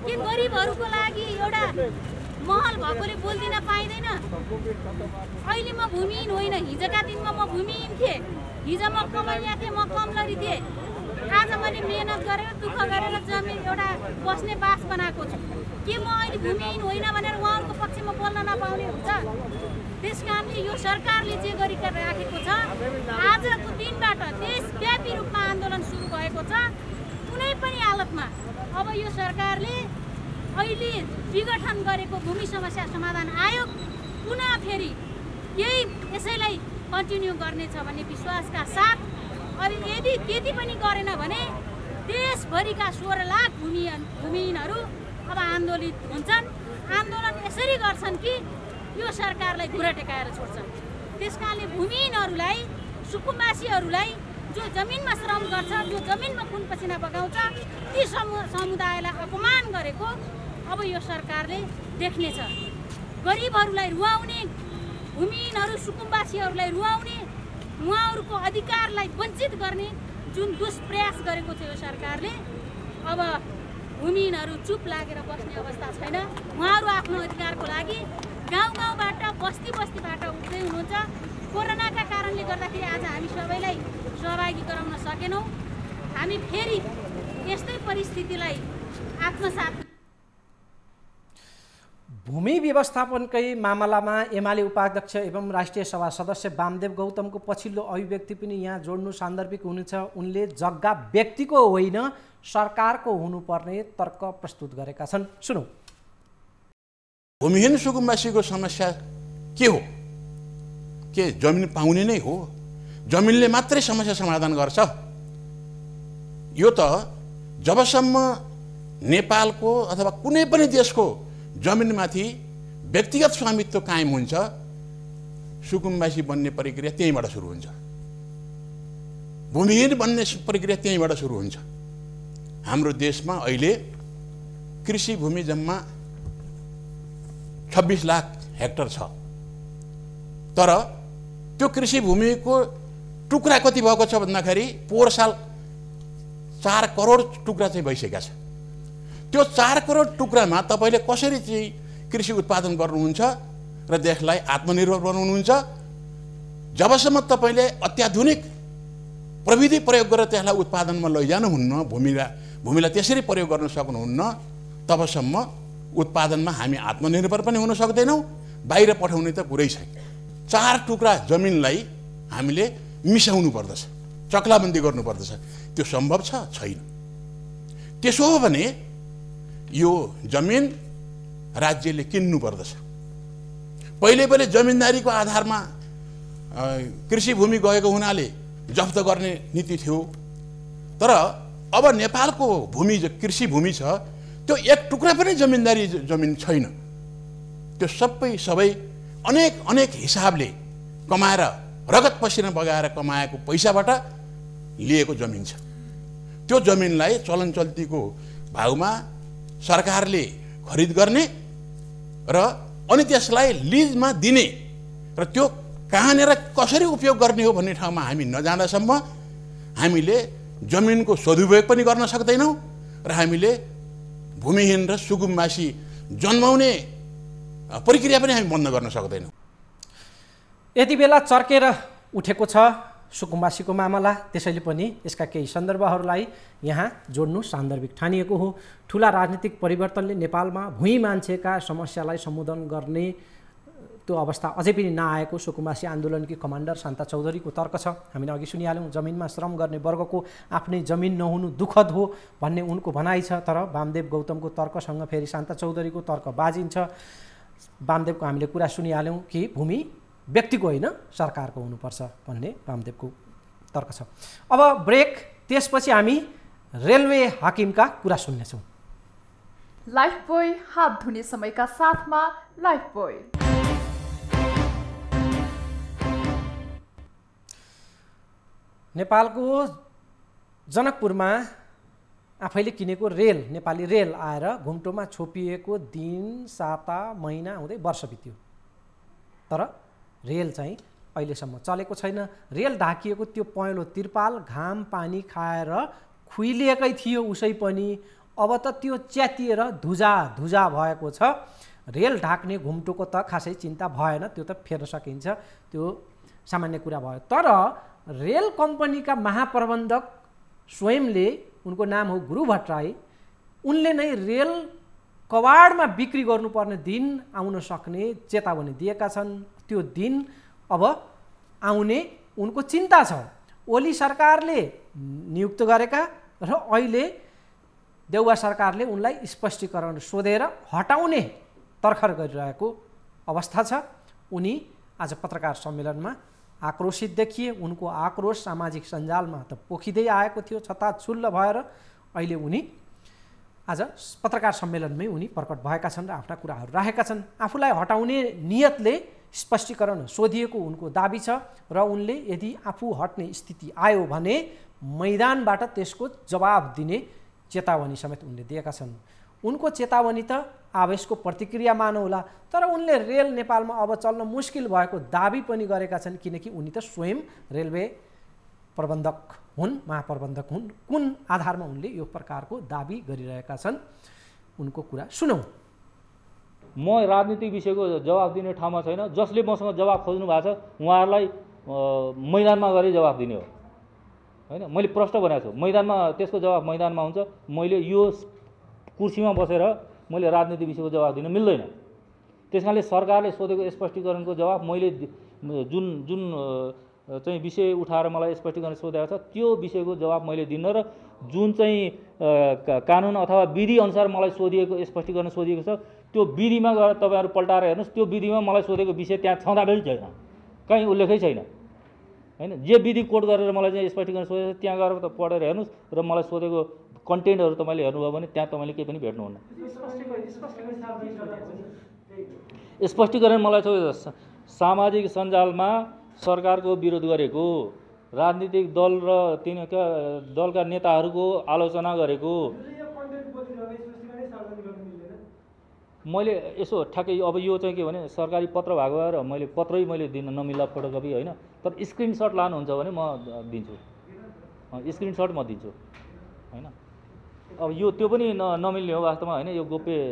के गरिबहरूको लागि एउटा महल भएकोले बोल्दिन पाइँदैन? अहिले म भूमिहीन होइन, हिजोका दिनमा म भूमिहीन थिएँ। हिजो म कमैया थिएँ, म कमलरी थिएँ। आज मैले मेहनत गरेर दुःख गरेर जमिन एउटा बस्ने बास बनाएको छु। के म अहिले भूमिहीन होइन भनेर उहाँहरूको पक्षमा बोल्न नपाउने हुन्छ? त्यस कारणले यो सरकारले जे गरिराखेको छ, आजको दिनबाट देशव्यापी रूपमा आन्दोलन सुरु भएको छ। कुनै पनि हालतमा अब यो सरकारले अहिले विघटन गरेको भूमि समस्या समाधान आयोग पुनः फेरि यही यसैलाई कन्टिन्यू गर्नेछ भन्ने विश्वासका साथ, अब यदि त्यति पनि गरेन भने देशभरिका 16 लाख भूमिहीनहरू अब आन्दोलित हुन्छन्। आन्दोलन यसरी गर्छन् कि यो सरकारलाई घुरा टेकाएर छोड्छन्। त्यसकारणले भूमिहीनहरूलाई, सुकुम्बासीहरूलाई, जो जमिनमा श्रम गर्छ, जो जमिनमा खुन पसिना बगाउँछ, ती समुदायलाई अपमान गरेको अब यो सरकारले देख्नेछ। गरिबहरूलाई रुवाउने, भूमिहीनहरू सुकुम्बासीहरूलाई रुवाउने, उहाँहरूको अधिकारलाई वञ्चित गर्ने जुन दुष्प्रयास गरेको छ यो सरकारले, अब भूमिहीनहरू चुप लागेर बस्ने अवस्था छैन। उहाँहरू आफ्नो अधिकारको लागि गाउँबाट, बस्तीबाट उठ्दै हुनुहुन्छ। कोरोनाका कारणले गर्दाखेरि आज हामी सबैलाई सहभागी गराउन सकेनौँ। हामी फेरि यस्तै परिस्थितिलाई आत्मसात। भूमि व्यवस्थापनकै मामलामा एमाले उपाध्यक्ष एवं राष्ट्रिय सभा सदस्य वामदेव गौतमको पछिल्लो अभिव्यक्ति पनि यहाँ जोड्नु सान्दर्भिक हुनेछ। उनले जग्गा व्यक्तिको होइन सरकारको हुनुपर्ने तर्क प्रस्तुत गरेका छन्। सुनौ। भूमिहीन सुकुम्बासीको समस्या के हो? के जमिन पाउने नै हो? जमिनले मात्रै समस्या समाधान गर्छ? यो त जबसम्म नेपालको अथवा कुनै पनि देशको जमिनमाथि व्यक्तिगत स्वामित्व कायम हुन्छ, सुकुम्बासी बन्ने प्रक्रिया त्यहीँबाट सुरु हुन्छ। भूमिहीन बन्ने प्रक्रिया त्यहीँबाट सुरु हुन्छ। हाम्रो देशमा अहिले कृषि भूमि जम्मा 26 लाख हेक्टर छ। तर त्यो कृषि भूमिको टुक्रा कति भएको छ भन्दाखेरि पोहोर साल 4 करोड टुक्रा चाहिँ भइसकेका छ। त्यो 4 करोड टुक्रामा तपाईँले कसरी चाहिँ कृषि उत्पादन गर्नुहुन्छ र देशलाई आत्मनिर्भर बनाउनुहुन्छ? जबसम्म तपाईँले अत्याधुनिक प्रविधि प्रयोग गरेर त्यसलाई उत्पादनमा लैजानुहुन्न, भूमिलाई त्यसरी प्रयोग गर्न सक्नुहुन्न, तबसम्म उत्पादनमा हामी आत्मनिर्भर पनि हुन सक्दैनौँ। बाहिर पठाउने त कुरै छैन। 4 टुक्रा जमिनलाई हामीले मिसाउनु पर्दछ, चक्लाबन्दी गर्नुपर्दछ। त्यो सम्भव छ? छैन। त्यसो हो भने यो जमिन राज्यले किन्नु पर्दछ। पहिले जमिनदारीको आधारमा कृषि भूमि गएको हुनाले जफ्त गर्ने नीति थियो। तर अब नेपालको भूमि कृषि भूमि छ, त्यो एक टुक्रा पनि जमिनदारी जमिन छैन। त्यो सबै अनेक हिसाबले कमाएर, रगत पसिना बगाएर कमाएको पैसाबाट लिएको जमिन छ। त्यो जमिनलाई चलन चल्तीको भाउमा सरकारले खरिद गर्ने र अनि त्यसलाई लिजमा दिने र त्यो कहाँनिर कसरी उपयोग गर्ने हो भन्ने ठाउँमा हामी नजाँदासम्म हामीले जमिनको सदुपयोग पनि गर्न सक्दैनौँ र हामीले भूमिहीन र सुकुम्बासी जन्माउने प्रक्रिया पनि हामी बन्द गर्न सक्दैनौँ। यति बेला चर्केर उठेको छ सुकुम्बासीको मामला, त्यसैले पनि यसका केही सन्दर्भहरूलाई यहाँ जोड्नु सान्दर्भिक ठानिएको हो। ठुला राजनीतिक परिवर्तनले नेपालमा भुइँ मान्छेका समस्यालाई सम्बोधन गर्ने त्यो अवस्था अझै पनि नआएको सुकुम्बासी आन्दोलनकी कमान्डर शान्ता चौधरीको तर्क छ। हामीले अघि सुनिहाल्यौँ, जमिनमा श्रम गर्ने वर्गको आफ्नै जमिन नहुनु दुःखद हो भन्ने उनको भनाइ छ। तर वामदेव गौतमको तर्कसँग फेरि शान्ता चौधरीको तर्क बाजिन्छ। वामदेवको हामीले कुरा सुनिहाल्यौँ कि भूमि व्यक्तिको होइन सरकारको हुनुपर्छ भन्ने वामदेवको तर्क छ। अब ब्रेक, त्यसपछि हामी रेलवे हाकिमका कुरा सुन्नेछौँ। लाइफबोय हात धुने समयका साथमा लाइफबोय। नेपालको जनकपुरमा आफैले किनेको रेल, नेपाली रेल आएर घुम्टोमा छोपिएको दिन, साता, महिना हुँदै वर्ष बित्यो, तर रेल चाहिँ अहिलेसम्म चलेको छैन। रेल ढाकिएको त्यो पहेँलो तिरपाल घाम पानी खाएर खुइलिएकै थियो उसै पनि, अब त त्यो च्यातिएर धुजा धुजा भएको छ। रेल ढाक्ने घुम्टोको त खासै चिन्ता भएन, त्यो त फेर्न सकिन्छ, त्यो सामान्य कुरा भयो। तर रेल कम्पनीका महाप्रबन्धक स्वयंले, उनको नाम हो गुरु भट्टराई, उनले नै रेल कवाडमा बिक्री गर्नुपर्ने दिन आउन सक्ने चेतावनी दिएका छन्। त्यो दिन अब आउने उनको चिन्ता छ। ओली सरकारले नियुक्त गरेका र अहिले देउवा सरकारले उनलाई स्पष्टीकरण सोधेर हटाउने तर्खर गरिरहेको अवस्था छ। उनी आज पत्रकार सम्मेलनमा आक्रोशित देखिए। उनको आक्रोश सामाजिक सञ्जालमा त पोखिँदै आएको थियो छताछुल्ल भएर। अहिले उनी आज पत्रकार सम्मेलनमै उनी प्रकट भएका छन् र आफ्ना कुराहरू राखेका छन्। आफूलाई हटाउने नियतले स्पष्टीकरण सोधिएको उनको दाबी छ र उनले यदि आफू हट्ने स्थिति आयो भने मैदानबाट त्यसको जवाब दिने चेतावनी समेत उनले दिएका छन्। उनको चेतावनी त आवेशको प्रतिक्रिया मानौला, तर उनले रेल नेपालमा अब चल्न मुस्किल भएको दाबी पनि गरेका छन्, किनकि उनी त स्वयं रेलवे प्रबन्धक हुन्, महाप्रबन्धक हुन्। कुन आधारमा उनले यो प्रकारको दाबी गरिरहेका छन्, उनको कुरा सुनौँ। म राजनीतिक विषयको जवाफ दिने ठाउँमा छैन। जसले मसँग जवाफ खोज्नु भएको छ उहाँहरूलाई मैदानमा गरी जवाफ दिने हो होइन। मैले प्रश्न भनेको छु, मैदानमा त्यसको जवाफ मैदानमा हुन्छ। मैले यो कुर्सीमा बसेर मैले राजनीतिक विषयको जवाफ दिन मिल्दैन। त्यस कारणले सरकारले सोधेको स्पष्टीकरणको जवाफ मैले जुन जुन चाहिँ विषय उठाएर मलाई स्पष्टीकरण सोधेको छ त्यो विषयको जवाफ मैले दिन्न र जुन चाहिँ कानुन अथवा विधि अनुसार मलाई सोधिएको स्पष्टीकरण सोधिएको छ त्यो विधिमा गएर तपाईँहरू पल्टाएर हेर्नुहोस्। त्यो विधिमा मलाई सोधेको विषय त्यहाँ छँदाबेलै छैन, कहीँ उल्लेखै छैन होइन। जे विधि कोड गरेर मलाई चाहिँ स्पष्टीकरण सोधेको छ त्यहाँ गएर त पढेर हेर्नुहोस् र मलाई सोधेको कन्टेन्टहरू तपाईँले हेर्नुभयो भने त्यहाँ तपाईँले केही पनि भेट्नुहुन्न। स्पष्टीकरण मलाई चाहिँ सामाजिक सञ्जालमा सरकारको विरोध गरेको, राजनीतिक दल र तिनका दलका नेताहरूको आलोचना गरेको मैले यसो ठ्याक्कै अब यो चाहिँ के भने सरकारी पत्र भएको भएर मैले पत्रै मैले दिन नमिल्ला फोटोकपी होइन, तर स्क्रिनसट लानुहुन्छ भने म दिन्छु, स्क्रिनसट म दिन्छु होइन। अब यो त्यो पनि नमिल्ने हो वास्तवमा होइन, यो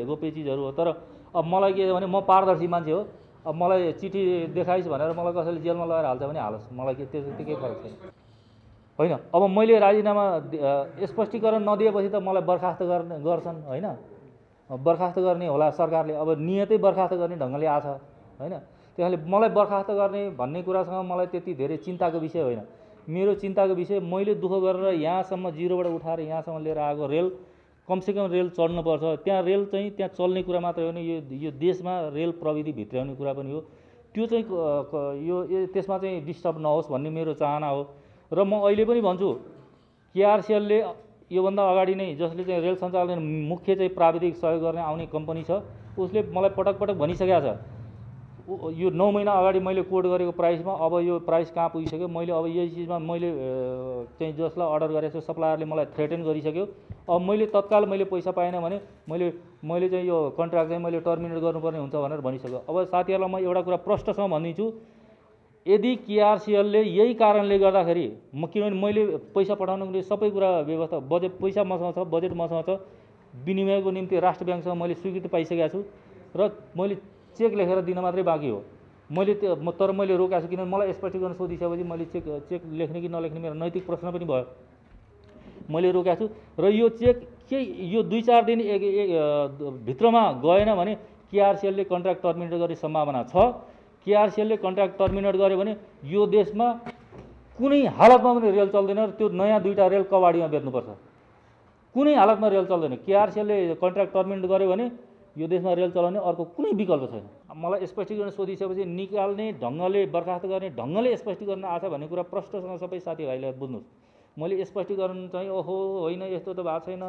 गोप्य चिजहरू हो। तर अब मलाई के भने म पारदर्शी मान्छे हो। अब मलाई चिठी देखाइस् भनेर मलाई कसैले जेलमा लगाएर हाल्छ भने हालोस्, मलाई त्यो केही फरक छैन होइन। अब मैले राजीनामा स्पष्टीकरण नदिएपछि त मलाई बर्खास्त गर्छन् होइन, बर्खास्त गर्ने होला सरकारले। अब नियतै बर्खास्त गर्ने ढङ्गले आछ होइन। त्यसले मलाई बर्खास्त गर्ने भन्ने कुरासँग मलाई त्यति धेरै चिन्ताको विषय होइन। मेरो चिन्ताको विषय मैले दुःख गरेर यहाँसम्म जिरोबाट उठाएर यहाँसम्म लिएर आएको रेल, कमसेकम रेल चढ्नुपर्छ। त्यहाँ रेल चाहिँ त्यहाँ चल्ने कुरा मात्रै होइन, यो देशमा रेल प्रविधि भित्राउने कुरा पनि हो। त्यो चाहिँ यो त्यसमा चाहिँ डिस्टर्ब नहोस् भन्ने मेरो चाहना हो। र म अहिले पनि भन्छु केआरसिएलले योभन्दा अगाडि नै जसले चाहिँ रेल सञ्चालन मुख्य चाहिँ प्राविधिक सहयोग गर्ने आउने कम्पनी छ उसले मलाई पटक पटक भनिसकेको छ यो 9 महिना अगाडि मैले कोड गरेको प्राइसमा अब यो प्राइस कहाँ पुगिसक्यो। मैले अब यही चिजमा मैले चाहिँ जसलाई अर्डर गरेको छु सप्लायरले मलाई थ्रेटन गरिसक्यो। अब मैले तत्काल मैले पैसा पाएन भने मैले चाहिँ यो कन्ट्र्याक्ट चाहिँ मैले टर्मिनेट गर्नुपर्ने हुन्छ भनेर भनिसक्यो। अब साथीहरूलाई म एउटा कुरा प्रष्टसँग भनिदिन्छु, यदि केआरसिएलले यही कारणले गर्दाखेरि किनभने मैले पैसा पठाउनको निम्ति सबै कुरा व्यवस्था बजेट पैसा मसँग छ, बजेट मसँग छ, विनिमयको निम्ति राष्ट्र ब्याङ्कसँग मैले स्वीकृति पाइसकेको छु र मैले चेक लेखेर दिन मात्रै बाँकी हो। तर मैले रोकेको छु किनभने मलाई स्पष्टीकरण सोधिसकेपछि मैले चेक लेख्ने कि नलेख्ने मेरो नैतिक प्रश्न पनि भयो। मैले रोकेको छु र यो चेक के यो 2-4 दिन भित्रमा गएन भने केआरसिएलले कन्ट्र्याक्ट टर्मिनेट गर्ने सम्भावना छ। केआरसिएलले कन्ट्र्याक्ट टर्मिनेट गर्यो भने यो देशमा कुनै हालतमा पनि रेल चल्दैन र त्यो नयाँ 2टा रेल कवाडीमा बेच्नुपर्छ। कुनै हालतमा रेल चल्दैन। केआरसिएलले कन्ट्र्याक्ट टर्मिनेट गर्यो भने यो देशमा रेल चलाउने अर्को कुनै विकल्प छैन। मलाई स्पष्टीकरण सोधिसकेपछि निकाल्ने ढङ्गले बर्खास्त गर्ने ढङ्गले स्पष्टीकरण आछ भन्ने कुरा प्रष्टसँग सबै साथीभाइले बुझ्नुहोस्। मैले स्पष्टीकरण चाहिँ ओहो होइन यस्तो त भएको छैन,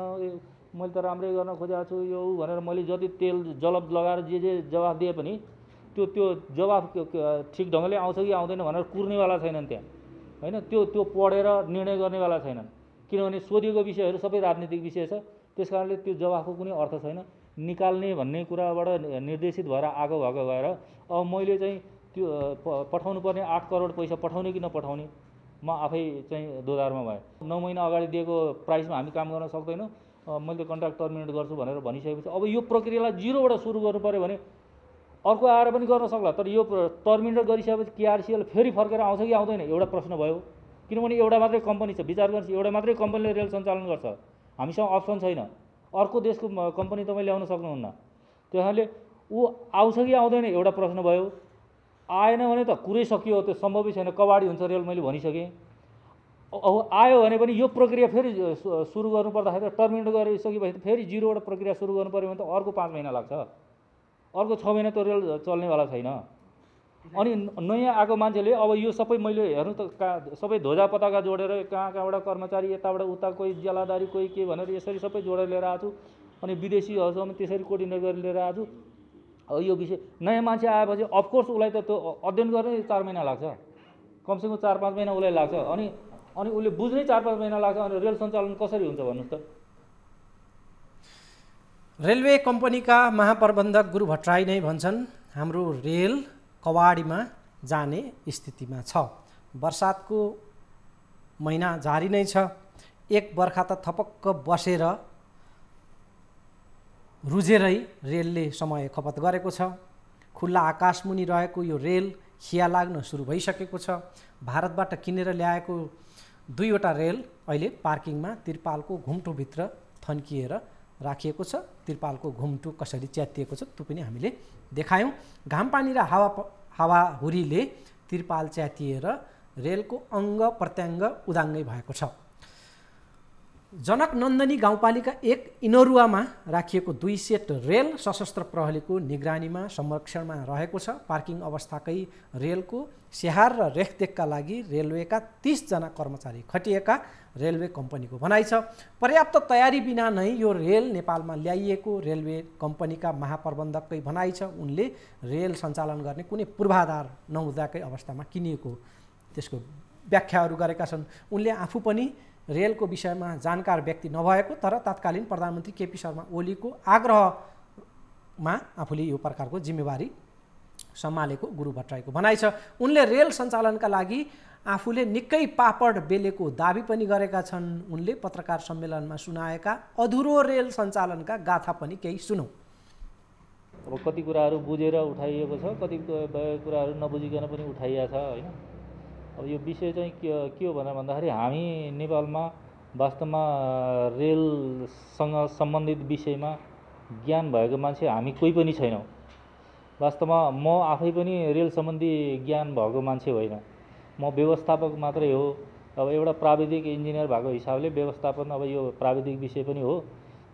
मैले त राम्रै गर्न खोजेको छु यो भनेर मैले जति तेल जलप लगाएर जे जवाफ दिए पनि त्यो जवाफ ठिक ढङ्गले आउँछ कि आउँदैन भनेर कुर्नेवाला छैनन् त्यहाँ होइन। त्यो पढेर निर्णय गर्नेवाला छैनन्, किनभने सोधिएको विषयहरू सबै राजनीतिक विषय छ। त्यस कारणले त्यो जवाफको कुनै अर्थ छैन। निकाल्ने भन्ने कुराबाट निर्देशित भएर आगो भएको भएर अब मैले चाहिँ त्यो पठाउनु पर्ने 8 करोड पैसा पठाउने कि नपठाउने म आफै चाहिँ दोधारमा भएँ। 9 महिना अगाडि दिएको प्राइसमा हामी काम गर्न सक्दैनौँ, मैले कन्ट्र्याक्ट टर्मिनेट गर्छु भनेर भनिसकेपछि अब यो प्रक्रियालाई जिरोबाट सुरु गर्नु पऱ्यो भने अर्को आएर पनि गर्न सक्ला। तर यो टर्मिनेट गरिसकेपछि केआरसिएल फेरि फर्केर आउँछ कि आउँदैन एउटा प्रश्न भयो। किनभने एउटा मात्रै कम्पनी छ, विचार गर्नुहोस्, एउटा मात्रै कम्पनीले रेल सञ्चालन गर्छ, हामीसँग अप्सन छैन। अर्को देशको कम्पनी तपाईँ ल्याउन सक्नुहुन्न। त्यस कारणले ऊ आउँछ कि आउँदैन एउटा प्रश्न भयो। आएन भने त कुरै सकियो, त्यो सम्भवै छैन, कबाडी हुन्छ रेल मैले भनिसकेँ। आयो भने पनि यो प्रक्रिया फेरि सुरु गर्नु पर्दाखेरि टर्मिनेट गरिसकेपछि फेरि जिरोबाट प्रक्रिया सुरु गर्नु पऱ्यो भने त अर्को 5 महिना लाग्छ, अर्को 6 महिना त रेल चल्नेवाला छैन। अनि नयाँ आएको मान्छेले अब यो सबै मैले हेर्नु त सबै ध्वजा पताका जोडेर कहाँबाट कर्मचारी यताबाट उता कोही ज्यालादारी कोही के भनेर यसरी सबै जोडेर लिएर आएको छु। अनि विदेशीहरूसँग त्यसरी कोर्डिनेट गरेर लिएर आएको छु। अब यो विषय नयाँ मान्छे आएपछि अफकोर्स उसलाई त त्यो अध्ययन गर्नै 4 महिना लाग्छ, कमसेकम 4-5 महिना उसलाई लाग्छ। अनि उसले बुझ्नै 4-5 महिना लाग्छ। अनि रेल सञ्चालन कसरी हुन्छ भन्नुहोस् त। रेलवे कम्पनीका महाप्रबन्धक गुरु भट्टराई नै भन्छन् हाम्रो रेल कवाडीमा जाने स्थितिमा छ। बर्सातको महिना जारी नै छ। एक बर्खा त थपक्क बसेर रुझेरै रेलले समय खपत गरेको छ। खुल्ला आकाशमुनि रहेको यो रेल खिया लाग्न सुरु भइसकेको छ। भारतबाट किनेर ल्याएको 2वटा रेल अहिले पार्किङमा तिरपालको घुम्टोभित्र थन्किएर राखिएको छ। तिरपालको घुम्टो कसरी च्यातिएको छ त्यो पनि हामीले देखायौँ। घामपानी र हावाहुरीले तिरपाल च्यातिएर रेलको अङ्ग प्रत्यङ्ग उदाङ्गै भएको छ। जनक नन्दनी गाउँपालिका 1 इनरुवामा राखिएको 2 सेट रेल सशस्त्र प्रहरीको निगरानीमा संरक्षणमा रहेको छ। पार्किङ अवस्थाकै रेलको स्याहार र रेखदेखका लागि रेलवेका 30 जना कर्मचारी खटिएका रेलवे कम्पनीको भनाइ छ। पर्याप्त तयारी बिना नै यो रेल नेपालमा ल्याइएको रेलवे कम्पनीका महाप्रबन्धककै भनाइ छ। उनले रेल सञ्चालन गर्ने कुनै पूर्वाधार नहुँदाकै अवस्थामा किनिएको त्यसको व्याख्याहरू गरेका छन्। उनले आफू पनि रेलको विषयमा जानकार व्यक्ति नभएको तर तत्कालीन प्रधानमन्त्री केपी शर्मा ओलीको आग्रहमा आफूले यो प्रकारको जिम्मेवारी सम्हालेको गुरु भट्टराईको भनाइ छ। उनले रेल सञ्चालनका लागि आफूले निकै पापड बेलेको दाबी पनि गरेका छन्। उनले पत्रकार सम्मेलनमा सुनाएका अधुरो रेल सञ्चालनका गाथा पनि केही सुनौँ। अब कति कुराहरू बुझेर उठाइएको छ, कति कुराहरू नबुझिकन पनि उठाइएको छ होइन। अब यो विषय चाहिँ के हो भनेर भन्दाखेरि हामी नेपालमा वास्तवमा रेलसँग सम्बन्धित विषयमा ज्ञान भएको मान्छे हामी कोही पनि छैनौँ। वास्तवमा म आफै पनि रेल सम्बन्धी ज्ञान भएको मान्छे होइन, म व्यवस्थापक मात्रै हो। अब एउटा प्राविधिक इन्जिनियर भएको हिसाबले व्यवस्थापन अब यो प्राविधिक विषय पनि हो,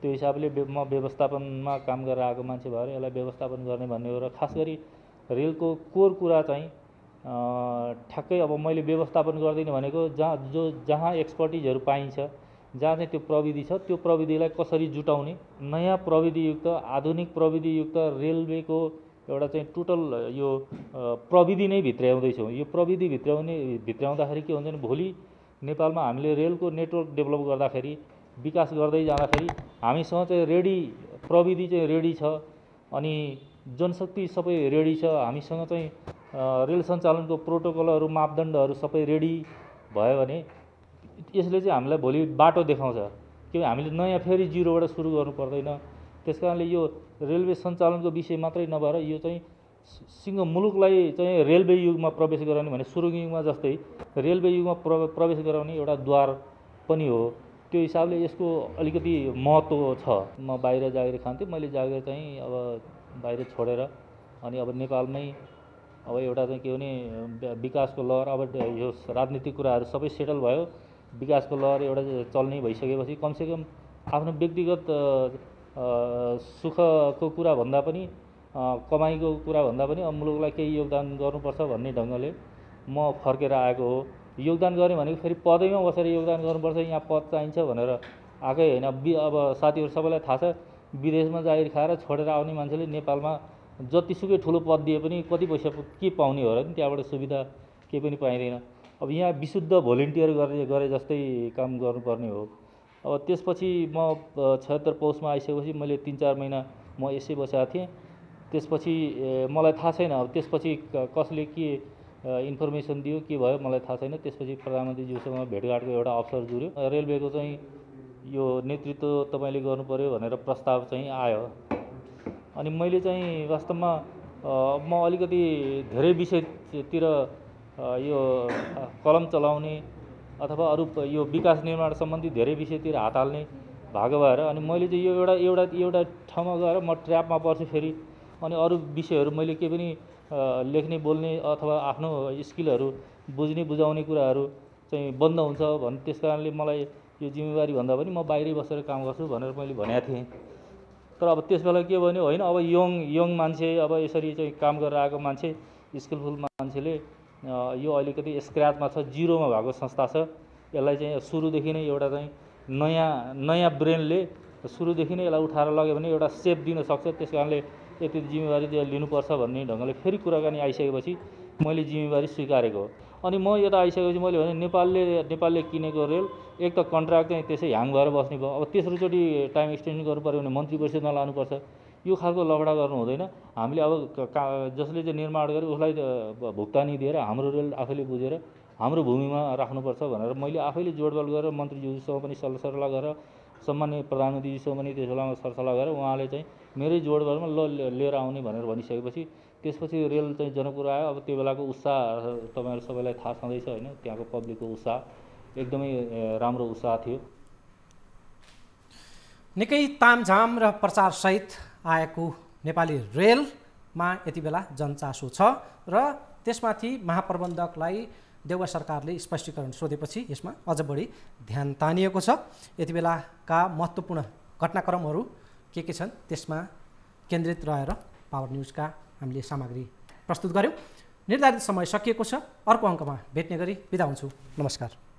त्यो हिसाबले म व्यवस्थापनमा काम गरेर आएको मान्छे भएर यसलाई व्यवस्थापन गर्ने भन्ने हो। र खास गरी रेलको कोर कुरा चाहिँ ठ्याक्कै अब मैले व्यवस्थापन गर्दिनँ भनेको जहाँ एक्सपर्टिजहरू पाइन्छ, जहाँ चाहिँ त्यो प्रविधि छ त्यो प्रविधिलाई कसरी जुटाउने, नयाँ प्रविधियुक्त आधुनिक प्रविधियुक्त रेलवेको एउटा चाहिँ टोटल यो प्रविधि नै भित्र्याउँदैछौँ। यो प्रविधि भित्र्याउँदाखेरि के हुन्छ भने भोलि नेपालमा हामीले रेलको नेटवर्क डेभलप गर्दाखेरि विकास गर्दै जाँदाखेरि हामीसँग चाहिँ रेडी प्रविधि चाहिँ रेडी छ, अनि जनशक्ति सबै रेडी छ। हामीसँग चाहिँ रेल सञ्चालनको प्रोटोकलहरू मापदण्डहरू सबै रेडी भयो भने यसले चाहिँ हामीलाई भोलि बाटो देखाउँछ कि हामीले नयाँ फेरि जिरोबाट सुरु गर्नु पर्दैन। त्यस कारणले यो रेलवे सञ्चालनको विषय मात्रै नभएर यो चाहिँ सिङ्गो मुलुकलाई चाहिँ रेलवे युगमा प्रवेश गराउने भने सुरुङ युगमा जस्तै रेलवे युगमा प्रवेश गराउने एउटा द्वार पनि हो। त्यो हिसाबले यसको अलिकति महत्त्व छ। म बाहिर जागिर खान्थेँ, मैले जागिर चाहिँ अब बाहिर छोडेर अनि अब नेपालमै अब एउटा चाहिँ के भने विकासको लहर, अब यो राजनीतिक कुराहरू सबै सेटल भयो, विकासको लहर एउटा चल्ने भइसकेपछि कमसेकम आफ्नो व्यक्तिगत सुखको कुरा भन्दा पनि कमाइको कुरा भन्दा पनि मुलुकलाई केही योगदान गर्नुपर्छ भन्ने ढङ्गले म फर्केर आएको हो। योगदान गर्ने भनेको फेरि पदैमा बसेर योगदान गर्नुपर्छ, यहाँ पद चाहिन्छ भनेर आएकै होइन। अब साथीहरू सबैलाई थाहा छ, विदेशमा जागिर खाएर छोडेर आउने मान्छेले नेपालमा जतिसुकै ठुलो पद दिए पनि कति पैसा के पाउने हो र नि, त्यहाँबाट सुविधा केही पनि पाइँदैन। अब यहाँ विशुद्ध भोलिन्टियर गरे जस्तै काम गर्नुपर्ने हो। अब त्यसपछि म 76 पौषमा आइसकेपछि मैले 3-4 महिना म यसै बसेको थिएँ। त्यसपछि मलाई थाहा छैन, अब त्यसपछि कसले के इन्फर्मेसन दियो के भयो मलाई थाहा छैन। त्यसपछि प्रधानमन्त्रीज्यूसँग भेटघाटको एउटा अवसर जुर्यो। रेलवेको चाहिँ यो नेतृत्व तपाईँले गर्नु पर्यो भनेर प्रस्ताव चाहिँ आयो। अनि मैले चाहिँ वास्तवमा म अलिकति धेरै विषयतिर यो कलम चलाउने अथवा अरू यो विकास निर्माण सम्बन्धी धेरै विषयतिर हात हाल्ने भएको भएर अनि मैले चाहिँ यो एउटा ठाउँमा गएर म ट्र्यापमा पर्छु फेरि। अनि अरू विषयहरू मैले के पनि लेख्ने बोल्ने अथवा आफ्नो स्किलहरू बुझ्ने बुझाउने कुराहरू चाहिँ बन्द हुन्छ भने त्यस कारणले मलाई यो जिम्मेवारी भन्दा पनि म बाहिरै बसेर काम गर्छु भनेर मैले भनेको थिएँ। तर अब त्यस बेला के भन्यो, होइन अब यङ मान्छे, अब यसरी चाहिँ काम गरेर आएको मान्छे, स्किलफुल मान्छेले यो अलिकति स्क्रैचमा छ, जिरोमा भएको संस्था छ, यसलाई चाहिँ सुरुदेखि नै एउटा चाहिँ नयाँ ब्रेनले सुरुदेखि नै यसलाई उठाएर लग्यो भने एउटा सेप दिन सक्छ। त्यस कारणले यति जिम्मेवारी लिनुपर्छ भन्ने ढङ्गले फेरि कुराकानी आइसकेपछि मैले जिम्मेवारी स्वीकारेको हो। अनि म यता आइसकेपछि मैले भने नेपालले किनेको रेल एक त कन्ट्र्याक्ट चाहिँ त्यसै ह्याङ भएर बस्ने भयो। अब तेस्रोचोटि टाइम एक्सटेन्सन गर्नु पऱ्यो भने मन्त्री परिषदमा लानुपर्छ। यो खालको लफडा गर्नु हुँदैन। हामीले अब जसले चाहिँ निर्माण गर्यो उसलाई भुक्तानी दिएर हाम्रो रेल आफैले बुझेर हाम्रो भूमिमा राख्नुपर्छ भनेर मैले आफैले जोडबल गरेर मन्त्रीज्यूसँग पनि सल्लाह गरेर सम्मान्य प्रधानमन्त्रीज्यूसँग पनि त्यस बेलामा सरसल्लाह गरेर उहाँले चाहिँ मेरै जोडबलमा लिएर आउने भनेर भनिसकेपछि त्यसपछि रेल चाहिँ जनकपुर आयो। अब त्यो बेलाको उत्साह तपाईँहरू सबैलाई थाहा छँदैछ होइन, त्यहाँको पब्लिकको उत्साह एकदमै राम्रो उत्साह थियो। निकै तामझाम र प्रचारसहित आएको नेपाली रेलमा यति बेला जनचासो छ र त्यसमाथि महाप्रबन्धकलाई देउवा सरकारले स्पष्टीकरण सोधेपछि यसमा अझ बढी ध्यान तानिएको छ। यति बेलाका महत्त्वपूर्ण घटनाक्रमहरू के छन् त्यसमा केन्द्रित रहेर पावर न्युजका हामीले सामग्री प्रस्तुत गर्यौँ। निर्धारित समय सकिएको छ। अर्को अङ्कमा भेट्ने गरी बिदा हुन्छु। नमस्कार।